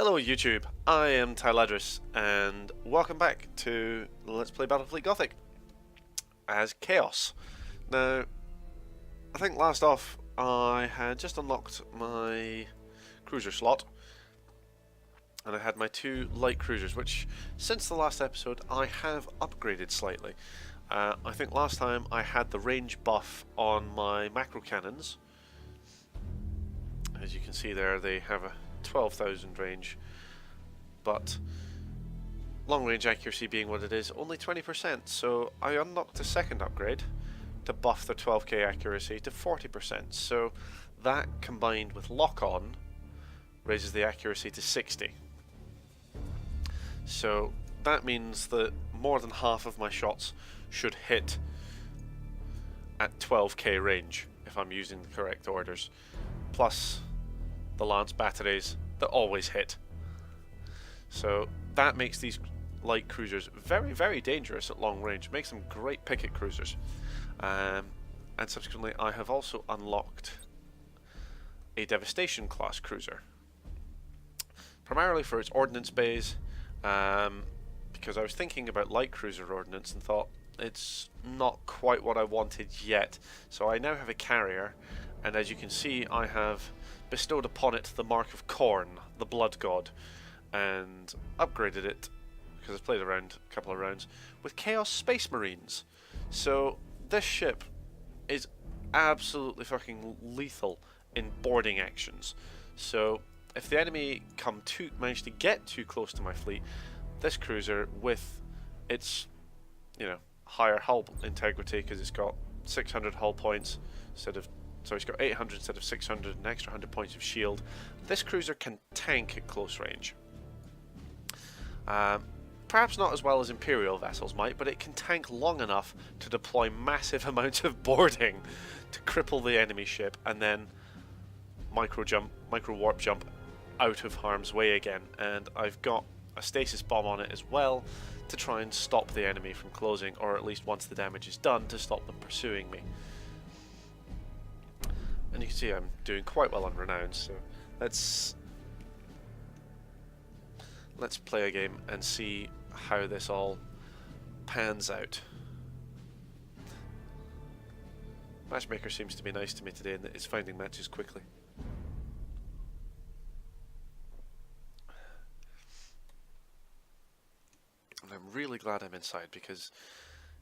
Hello YouTube, I am Tyladhras, and welcome back to Let's Play Battlefleet Gothic as Chaos. Now, I think last off I had just unlocked my cruiser slot, and I had my two light cruisers, which since the last episode I have upgraded slightly. I think last time I had the range buff on my macro cannons. As you can see there, they have a 12,000 range, but long range accuracy being what it is, only 20%, so I unlocked a second upgrade to buff the 12k accuracy to 40%, so that combined with lock-on raises the accuracy to 60. So that means that more than half of my shots should hit at 12k range if I'm using the correct orders, plus the lance batteries that always hit. So that makes these light cruisers very, very dangerous at long range. Makes them great picket cruisers. And subsequently I have also unlocked a Devastation class cruiser, primarily for its ordnance bays, because I was thinking about light cruiser ordnance and thought it's not quite what I wanted yet. So I now have a carrier, and as you can see I have bestowed upon it the Mark of Khorne, the Blood God, and upgraded it, because I've played around a couple of rounds, with Chaos Space Marines. So this ship is absolutely fucking lethal in boarding actions. So if the enemy manage to get too close to my fleet, this cruiser, with its, higher hull integrity, because it's got 600 hull points instead of, so it's got 800 instead of 600, an extra 100 points of shield. This cruiser can tank at close range. Perhaps not as well as Imperial vessels might, but it can tank long enough to deploy massive amounts of boarding to cripple the enemy ship and then micro warp jump out of harm's way again. And I've got a stasis bomb on it as well to try and stop the enemy from closing, or at least once the damage is done, to stop them pursuing me. And you can see I'm doing quite well on renown, so let's play a game and see how this all pans out. Matchmaker seems to be nice to me today and is finding matches quickly. And I'm really glad I'm inside, because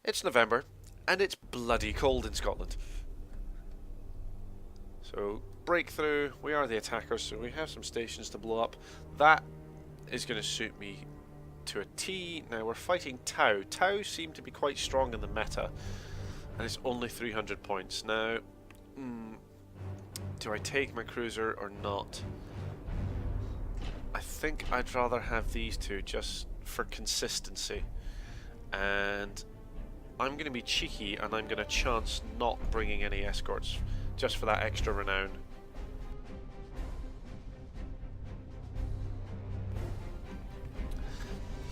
it's November and it's bloody cold in Scotland. So, breakthrough, we are the attackers, so we have some stations to blow up. That is going to suit me to a T. Now we're fighting Tau. Tau seem to be quite strong in the meta, and it's only 300 points. Now, do I take my cruiser or not? I think I'd rather have these two just for consistency, and I'm going to be cheeky and I'm going to chance not bringing any escorts, just for that extra renown.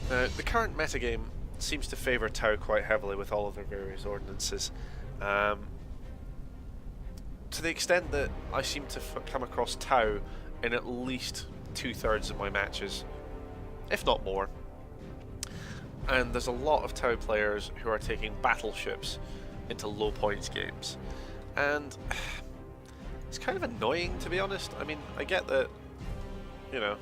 Now, the current metagame seems to favour Tau quite heavily with all of their various ordinances, to the extent that I seem to come across Tau in at least 2/3 of my matches, if not more. And there's a lot of Tau players who are taking battleships into low points games. And it's kind of annoying, to be honest. I mean, I get that, you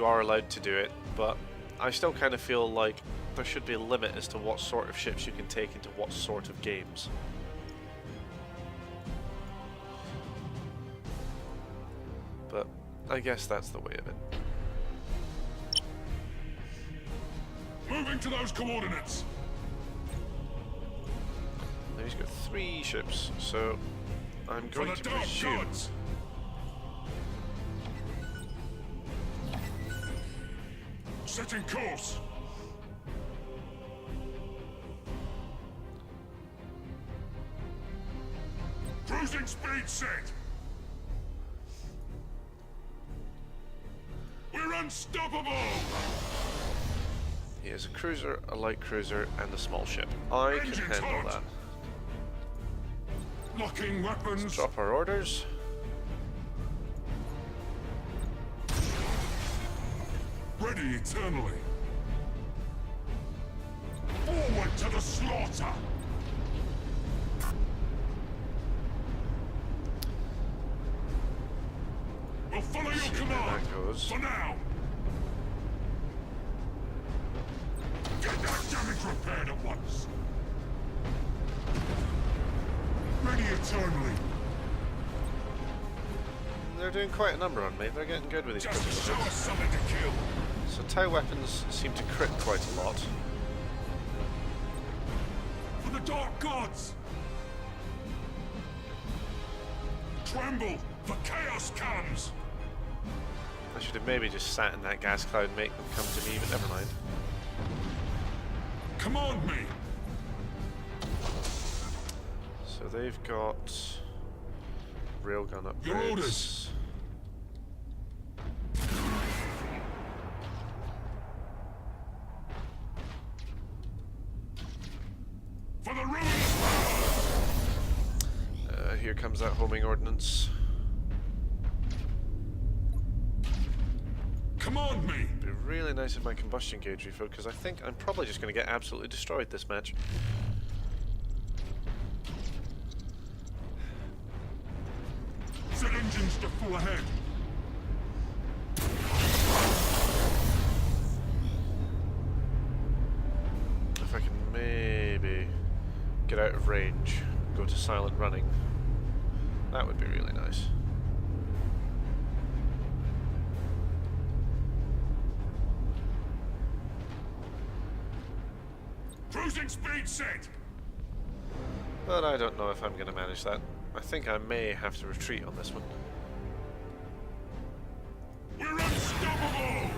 are allowed to do it, but I still kind of feel like there should be a limit as to what sort of ships you can take into what sort of games. But I guess that's the way of it. Moving to those coordinates. Now he's got 3 ships, so I'm going to presume. Gods. Setting course. Cruising speed set. We're unstoppable. He has a cruiser, a light cruiser, and a small ship. I can Engines handle hot. that. Locking weapons. Let's drop our orders. Ready eternally. Forward to the slaughter! We'll follow your command, for now! Get that damage repaired at once! Ready eternally! They're doing quite a number on me. They're getting good with these Just critical show hits. us something to kill! So Tau weapons seem to crit quite a lot. For the Dark Gods! Tremble! The chaos comes! I should have maybe just sat in that gas cloud and make them come to me, but never mind. Command me! So they've got railgun upgrades. Your orders. For the ruinous power! Here comes that homing ordnance. Command me! Be really nice if my combustion gauge refilled, because I think I'm probably just going to get absolutely destroyed this match. Set engines to full ahead! If I can maybe get out of range, go to silent running, that would be really nice. Cruising speed set! But I don't know if I'm going to manage that. I think I may have to retreat on this one. We're unstoppable!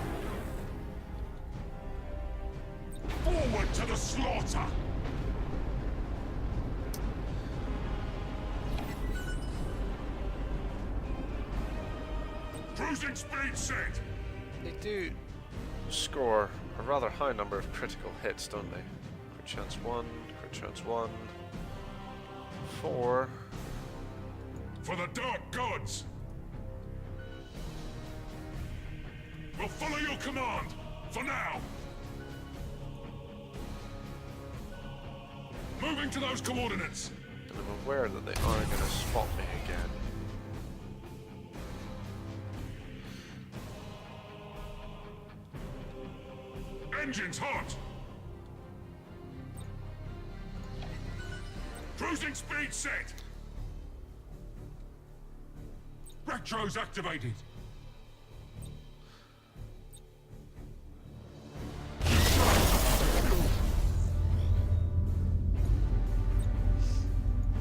Forward to the slaughter! Cruising speed set! They do score a rather high number of critical hits, don't they? Crit chance 1, crit chance 1, 4. For the Dark Gods! We'll follow your command, for now! Moving to those coordinates! And I'm aware that they are going to spot me again. Engines hot! Cruising speed set! Retros activated!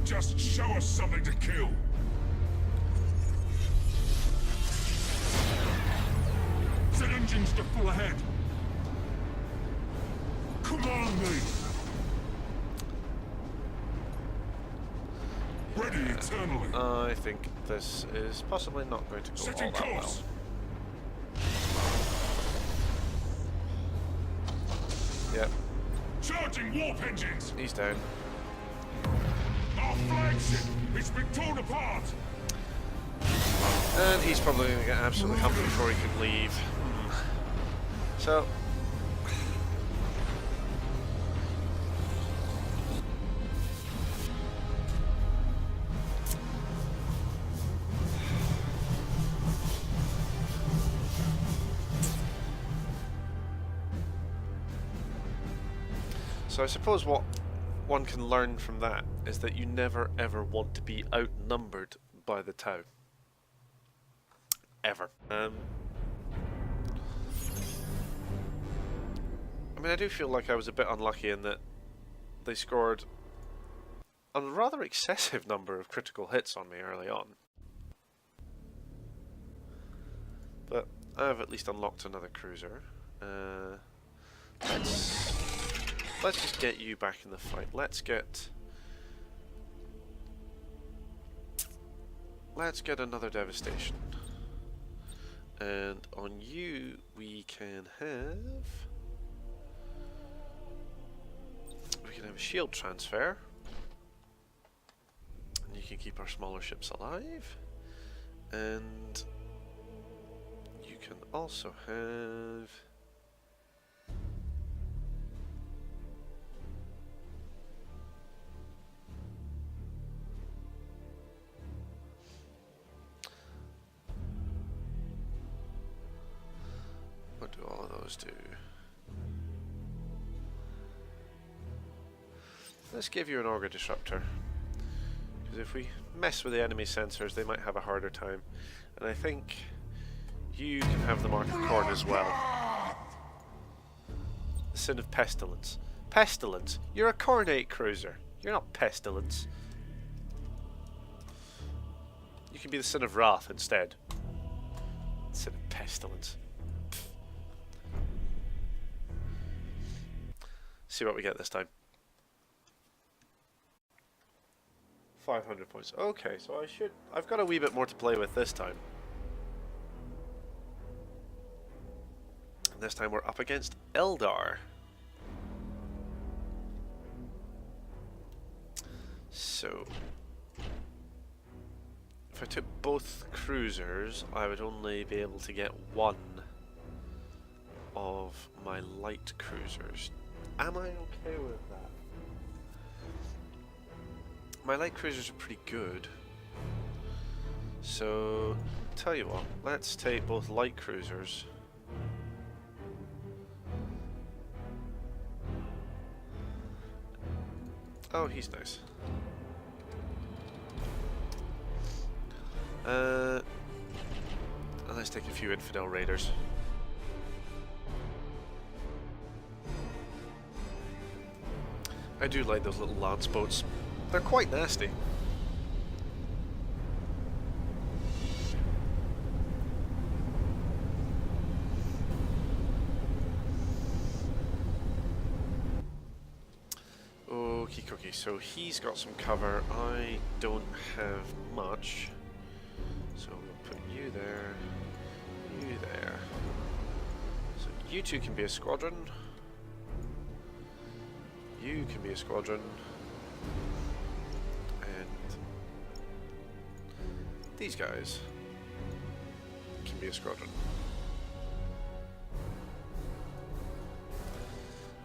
Just show us something to kill! Set engines to full ahead! Command me! Ready eternally! I think this is possibly not going to go Setting all that well. course! Yep, Charging warp engines! he's down. Our flagship! It's been torn apart! And he's probably going to get absolutely humped before he can leave. So, I suppose what one can learn from that is that you never ever want to be outnumbered by the Tau. Ever. I mean, I do feel like I was a bit unlucky in that they scored a rather excessive number of critical hits on me early on. But I've at least unlocked another cruiser. Let's just get you back in the fight. Let's get another devastation. And on you we can have a shield transfer. And you can keep our smaller ships alive. And you can also have What do all of those do? Let's give you an Auger Disruptor. Because if we mess with the enemy sensors, they might have a harder time. And I think you can have the Mark of Corn as well. The Sin of Pestilence. Pestilence? You're a Cornate cruiser. You're not Pestilence. You can be the Sin of Wrath instead. Sin of Pestilence. Pfft. See what we get this time. 500 points. Okay, so I've got a wee bit more to play with this time. And this time we're up against Eldar. So, if I took both cruisers, I would only be able to get one of my light cruisers. Am I okay with that? My light cruisers are pretty good. So, tell you what, let's take both light cruisers. Oh, he's nice. And let's take a few Infidel Raiders. I do like those little lance boats. They're quite nasty. Okie dokie, so he's got some cover. I don't have much. So we'll put you there, you there. So you two can be a squadron. You can be a squadron. And these guys can be a squadron.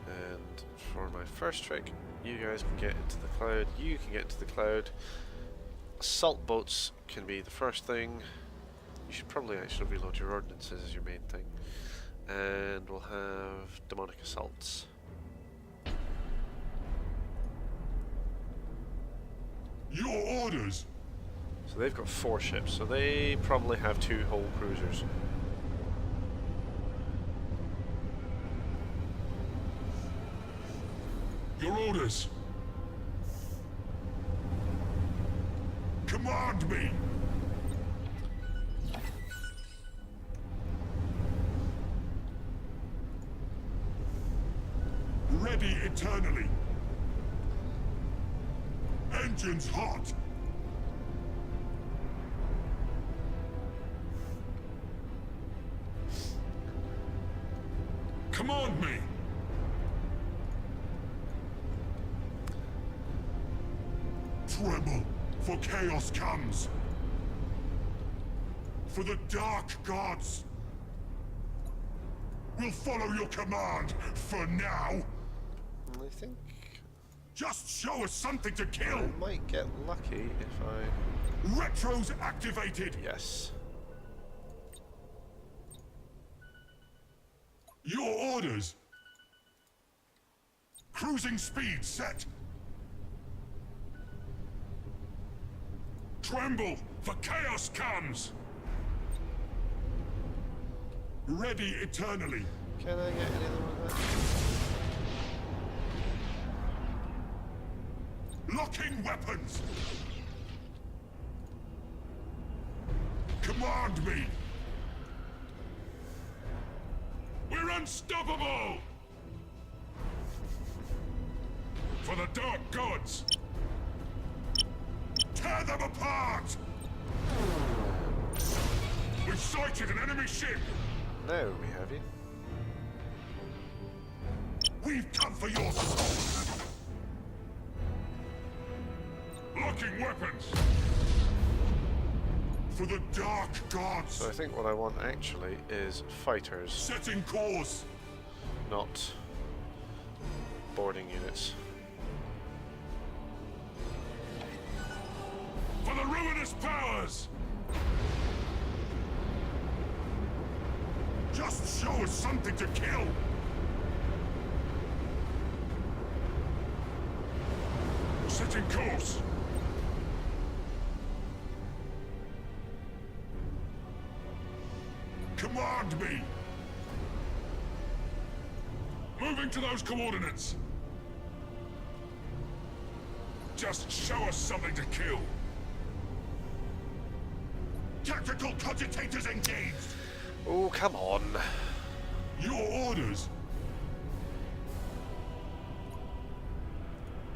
And for my first trick, you guys can get into the cloud, you can get into the cloud. Assault boats can be the first thing. You should probably actually reload your ordnances as your main thing. And we'll have demonic assaults. Your orders! So they've got 4 ships, so they probably have 2 whole cruisers. Your orders! Command me! Ready eternally! Engines hot! Command me! Tremble, for chaos comes! For the dark gods! We'll follow your command, for now! I think Just show us something to kill! I might get lucky if I... Retros activated! Yes. Your orders! Cruising speed set! Tremble, for chaos comes! Ready eternally! Can I get anything with that? Locking weapons! Command me! We're unstoppable! For the dark gods! Tear them apart! We've sighted an enemy ship! Now we have you. We've come for your soul! Locking weapons! For the dark gods! So I think what I want actually is fighters, Setting course! not boarding units. For the ruinous powers! Just show us something to kill! Setting course! Command me! Moving to those coordinates! Just show us something to kill! Tactical cogitators engaged! Oh, come on. Your orders!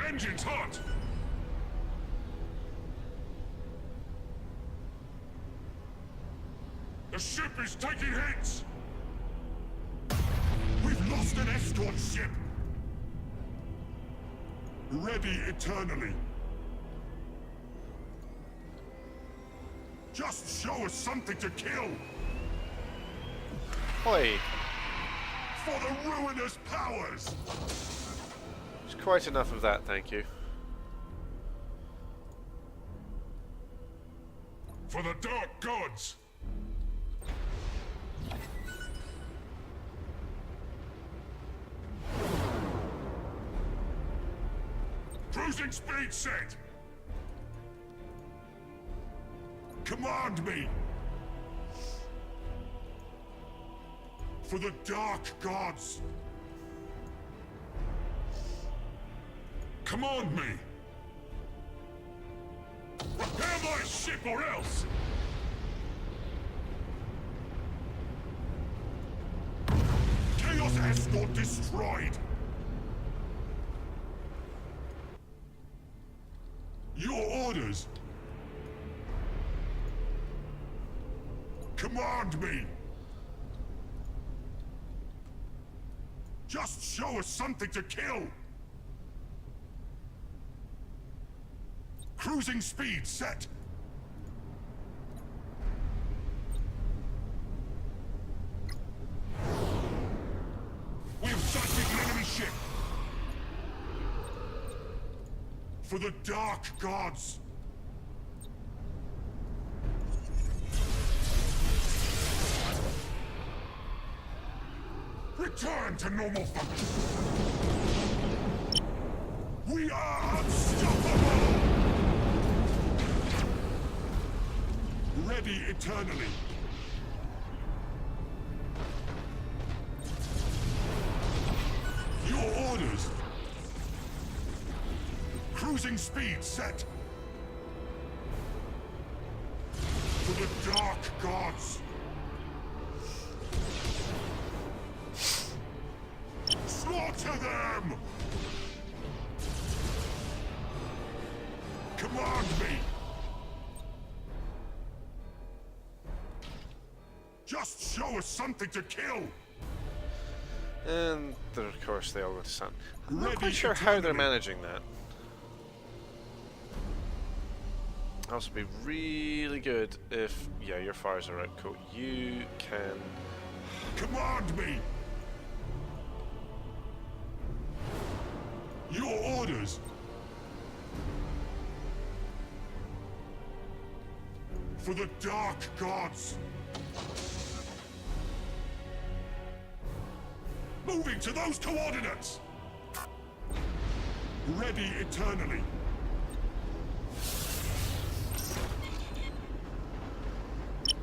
Engines hot! The ship is taking hits! We've lost an escort ship! Ready eternally! Just show us something to kill! Oi. For the ruinous powers! There's quite enough of that, thank you. For the dark gods! Cruising speed set! Command me! For the dark gods! Command me! Repair my ship or else! Chaos escort destroyed! Your orders! Command me! Just show us something to kill! Cruising speed set! We have sighted an enemy ship! For the dark gods! Return to normal function! We are unstoppable! Ready eternally! Your orders! Cruising speed set! For the dark gods! Slaughter them! Command me! Just show us something to kill! And of course they all go to sun. I'm not Ready quite sure how they're eternally. managing that. Also be really good if... Yeah, your fires are out, cool. You can... Command me! Your orders! For the dark gods! Moving to those coordinates! Ready eternally!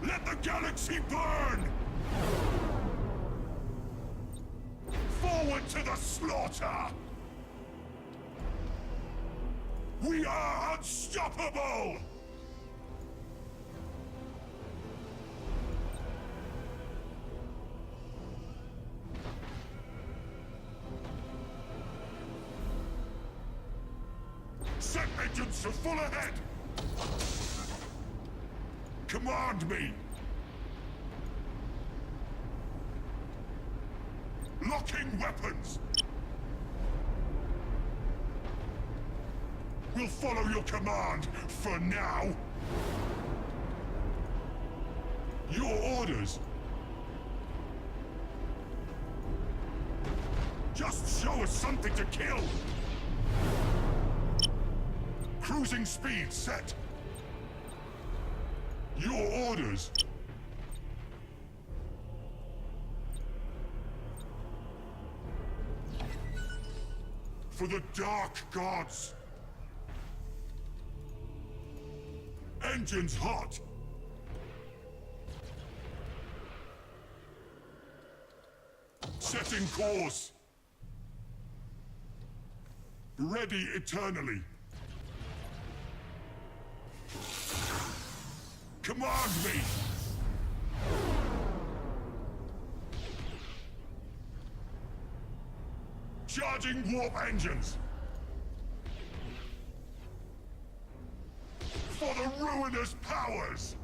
Let the galaxy burn! Forward to the slaughter! We are unstoppable! Set engines to full ahead! Command me! Locking weapons! We'll follow your command, for now! Your orders! Just show us something to kill! Cruising speed set! Your orders! For the dark gods! Engines hot! Setting course! Ready eternally! Command me! Charging warp engines! For the ruinous powers!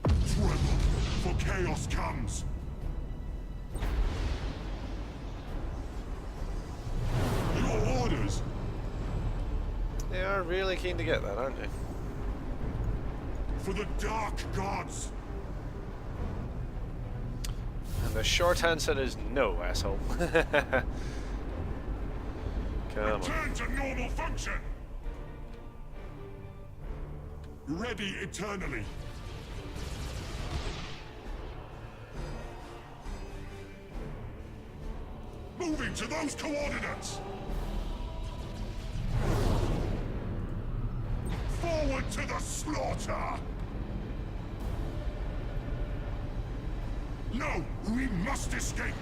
Tremble, for chaos comes! Your orders! They are really keen to get that, aren't they? For the dark gods! And the short answer is no, asshole. Come on. Return to normal function! Ready eternally! Moving to those coordinates! Forward to the slaughter! No! We must escape!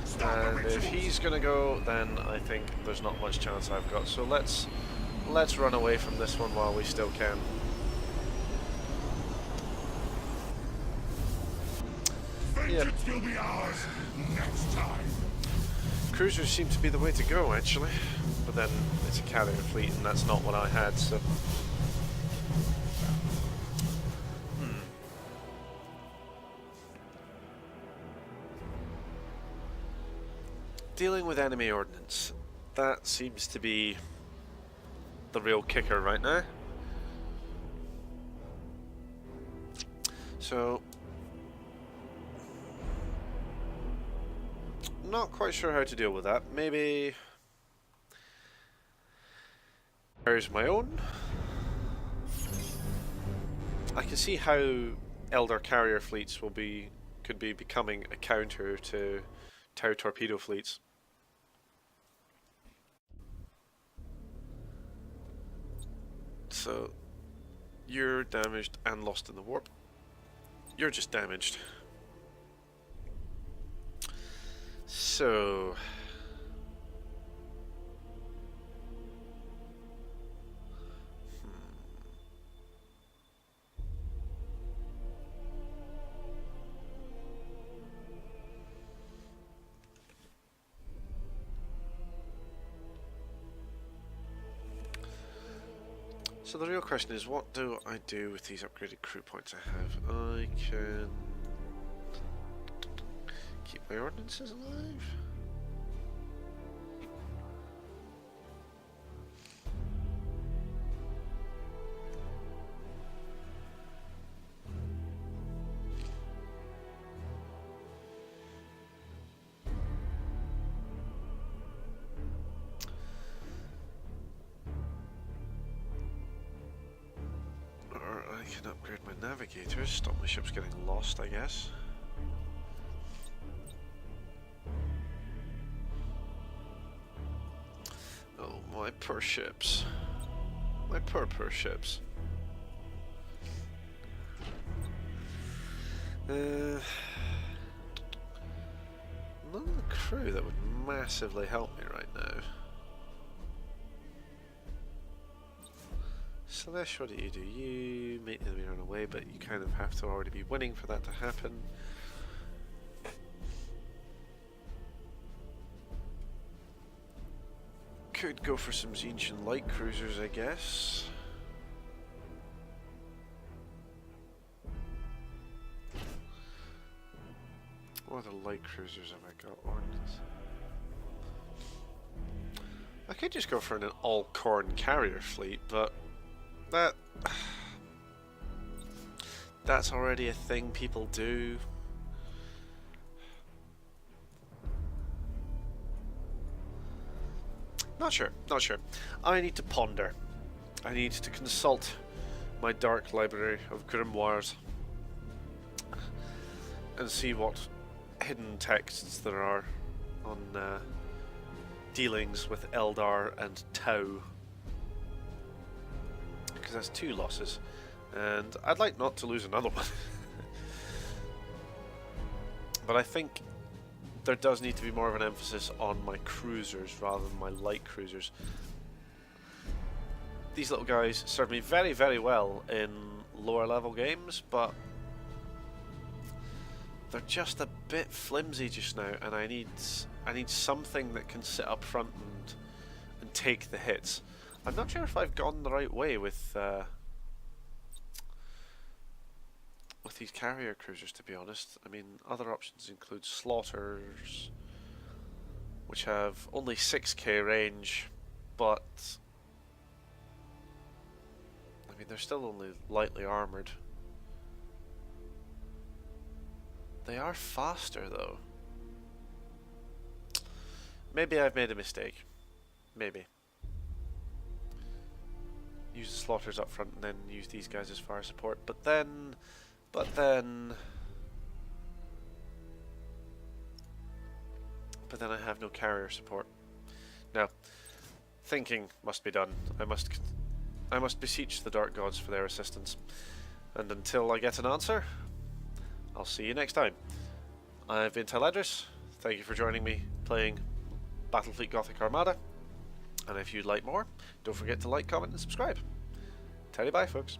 Stop the And if rituals! he's gonna go, then I think there's not much chance I've got. So let's run away from this one while we still can. Vengeance will be ours next time! Cruisers seem to be the way to go, actually. But then it's a carrier fleet, and that's not what I had, so... Dealing with enemy ordnance. That seems to be the real kicker right now. So... not quite sure how to deal with that. Maybe... here's my own. I can see how Elder carrier fleets could be becoming a counter to Tau torpedo fleets. So, you're damaged and lost in the warp. You're just damaged. So... So the real question is, what do I do with these upgraded crew points I have? I can keep my ordnances alive. I can upgrade my navigators, stop my ships getting lost, I guess. Oh, my poor ships. My poor ships. None of the crew that would massively help me right now. Celeste, what do? You make the enemy run away, but you kind of have to already be winning for that to happen. Could go for some Zenchian light cruisers, I guess. What other light cruisers have I got? Ordnance. I could just go for an all-corn carrier fleet, but that's already a thing people do. Not sure. I need to ponder. I need to consult my dark library of grimoires. and see what hidden texts there are on dealings with Eldar and Tau, because that's 2 losses, and I'd like not to lose another one. But I think there does need to be more of an emphasis on my cruisers rather than my light cruisers. These little guys serve me very, very well in lower level games, but they're just a bit flimsy just now, and I need something that can sit up front and take the hits. I'm not sure if I've gone the right way with these carrier cruisers, to be honest. I mean, other options include slaughters, which have only 6k range, but I mean, they're still only lightly armoured. They are faster, though. Maybe I've made a mistake. Maybe. Use the slaughters up front and then use these guys as fire support. But then I have no carrier support. Now, thinking must be done. I must beseech the Dark Gods for their assistance. And until I get an answer, I'll see you next time. I've been Tyladhras. Thank you for joining me playing Battlefleet Gothic Armada. And if you'd like more, don't forget to like, comment and subscribe. Tell you bye, folks.